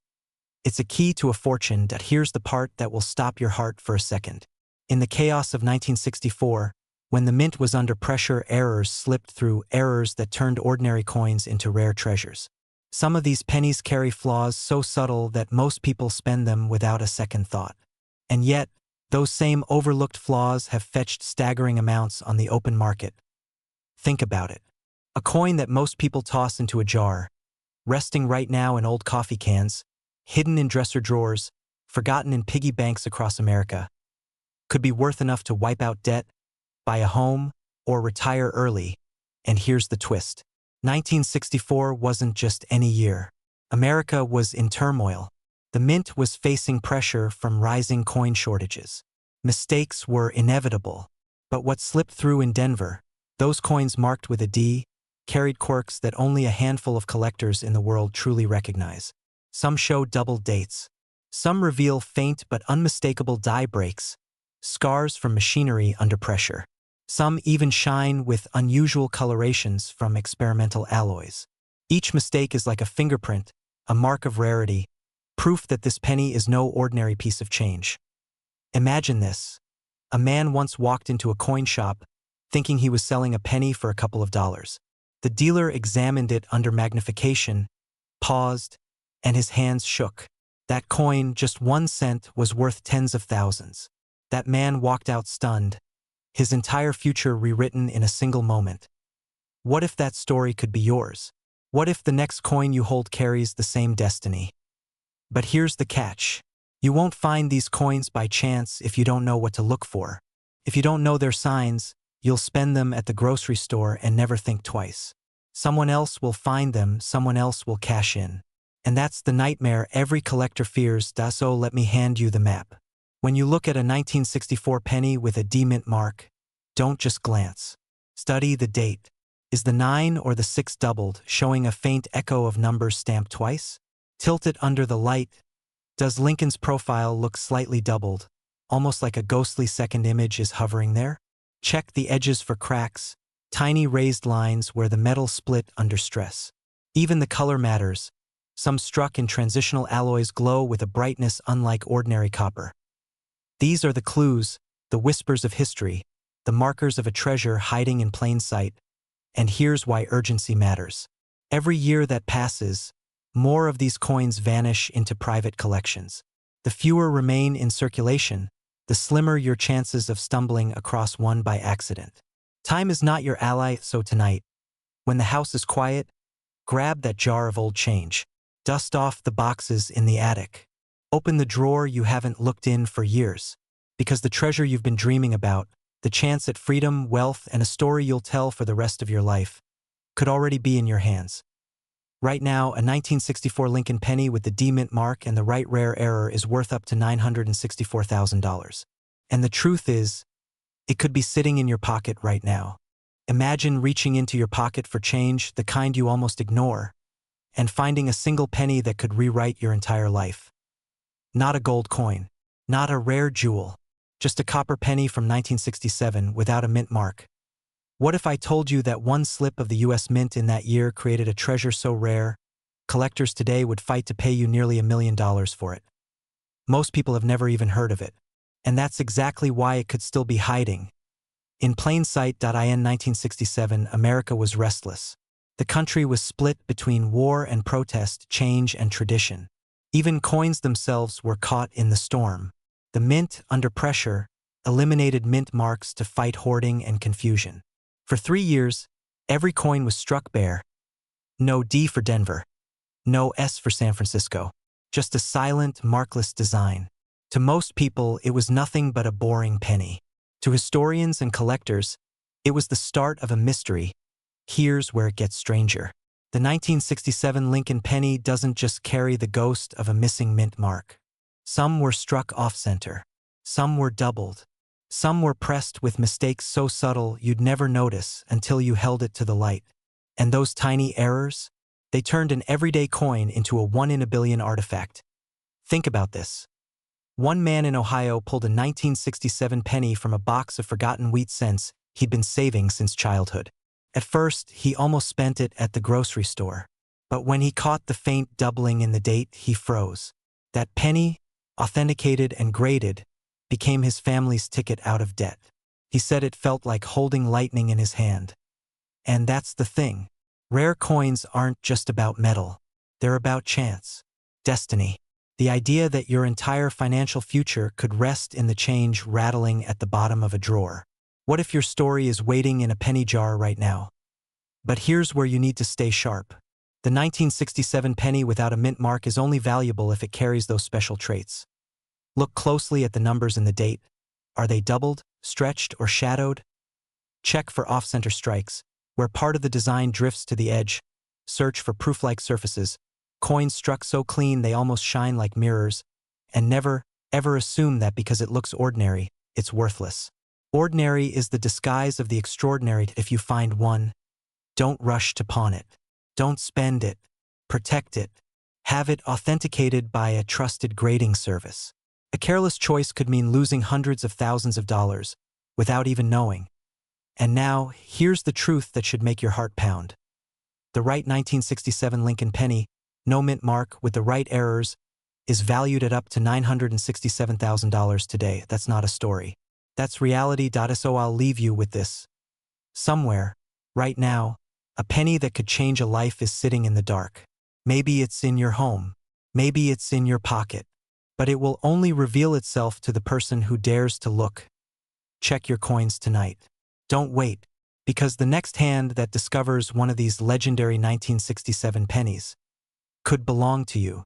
it's a key to a fortune. Here's the part that will stop your heart for a second. In the chaos of 1964, when the mint was under pressure, errors slipped through, errors that turned ordinary coins into rare treasures. Some of these pennies carry flaws so subtle that most people spend them without a second thought. And yet, those same overlooked flaws have fetched staggering amounts on the open market. Think about it. A coin that most people toss into a jar, resting right now in old coffee cans, hidden in dresser drawers, forgotten in piggy banks across America, could be worth enough to wipe out debt, buy a home, or retire early. And here's the twist. 1964 wasn't just any year. America was in turmoil. The mint was facing pressure from rising coin shortages. Mistakes were inevitable. But what slipped through in Denver, those coins marked with a D, carried quirks that only a handful of collectors in the world truly recognize. Some show double dates. Some reveal faint but unmistakable die breaks, scars from machinery under pressure. Some even shine with unusual colorations from experimental alloys. Each mistake is like a fingerprint, a mark of rarity, proof that this penny is no ordinary piece of change. Imagine this. A man once walked into a coin shop, thinking he was selling a penny for a couple of dollars. The dealer examined it under magnification, paused, and his hands shook. That coin, just 1 cent, was worth tens of thousands. That man walked out stunned, his entire future rewritten in a single moment. What if that story could be yours? What if the next coin you hold carries the same destiny? But here's the catch. You won't find these coins by chance if you don't know what to look for. If you don't know their signs, you'll spend them at the grocery store and never think twice. Someone else will find them, someone else will cash in. And that's the nightmare every collector fears. So let me hand you the map. When you look at a 1964 penny with a D-mint mark, don't just glance. Study the date. Is the 9 or the 6 doubled, showing a faint echo of numbers stamped twice? Tilt it under the light. Does Lincoln's profile look slightly doubled, almost like a ghostly second image is hovering there? Check the edges for cracks, tiny raised lines where the metal split under stress. Even the color matters. Some struck in transitional alloys glow with a brightness unlike ordinary copper. These are the clues, the whispers of history, the markers of a treasure hiding in plain sight. And here's why urgency matters. Every year that passes, more of these coins vanish into private collections. The fewer remain in circulation, the slimmer your chances of stumbling across one by accident. Time is not your ally, so tonight, when the house is quiet, grab that jar of old change. Dust off the boxes in the attic. Open the drawer you haven't looked in for years. Because the treasure you've been dreaming about, the chance at freedom, wealth, and a story you'll tell for the rest of your life, could already be in your hands. Right now, a 1964 Lincoln penny with the D-mint mark and the right rare error is worth up to $964,000. And the truth is, it could be sitting in your pocket right now. Imagine reaching into your pocket for change, the kind you almost ignore, and finding a single penny that could rewrite your entire life. Not a gold coin, not a rare jewel, just a copper penny from 1967 without a mint mark. What if I told you that one slip of the US Mint in that year created a treasure so rare, collectors today would fight to pay you nearly $1 million for it? Most people have never even heard of it. And that's exactly why it could still be hiding. In plain sight. In 1967, America was restless. The country was split between war and protest, change and tradition. Even coins themselves were caught in the storm. The mint, under pressure, eliminated mint marks to fight hoarding and confusion. For 3 years, every coin was struck bare. No D for Denver. No S for San Francisco. Just a silent, markless design. To most people, it was nothing but a boring penny. To historians and collectors, it was the start of a mystery. Here's where it gets stranger. The 1967 Lincoln penny doesn't just carry the ghost of a missing mint mark. Some were struck off-center. Some were doubled. Some were pressed with mistakes so subtle you'd never notice until you held it to the light. And those tiny errors? They turned an everyday coin into a 1 in a billion artifact. Think about this. One man in Ohio pulled a 1967 penny from a box of forgotten wheat cents he'd been saving since childhood. At first, he almost spent it at the grocery store. But when he caught the faint doubling in the date, he froze. That penny, authenticated and graded, became his family's ticket out of debt. He said it felt like holding lightning in his hand. And that's the thing. Rare coins aren't just about metal. They're about chance, destiny. The idea that your entire financial future could rest in the change rattling at the bottom of a drawer. What if your story is waiting in a penny jar right now? But here's where you need to stay sharp. The 1967 penny without a mint mark is only valuable if it carries those special traits. Look closely at the numbers and the date. Are they doubled, stretched, or shadowed? Check for off-center strikes, where part of the design drifts to the edge. Search for proof-like surfaces, coins struck so clean they almost shine like mirrors, and never, ever assume that because it looks ordinary, it's worthless. Ordinary is the disguise of the extraordinary. If you find one, don't rush to pawn it. Don't spend it. Protect it. Have it authenticated by a trusted grading service. A careless choice could mean losing hundreds of thousands of dollars without even knowing. And now, here's the truth that should make your heart pound. The right 1967 Lincoln penny, no mint mark, with the right errors, is valued at up to $967,000 today. That's not a story. That's reality. So I'll leave you with this. Somewhere, right now, a penny that could change a life is sitting in the dark. Maybe it's in your home. Maybe it's in your pocket. But it will only reveal itself to the person who dares to look. Check your coins tonight. Don't wait, because the next hand that discovers one of these legendary 1967 pennies could belong to you.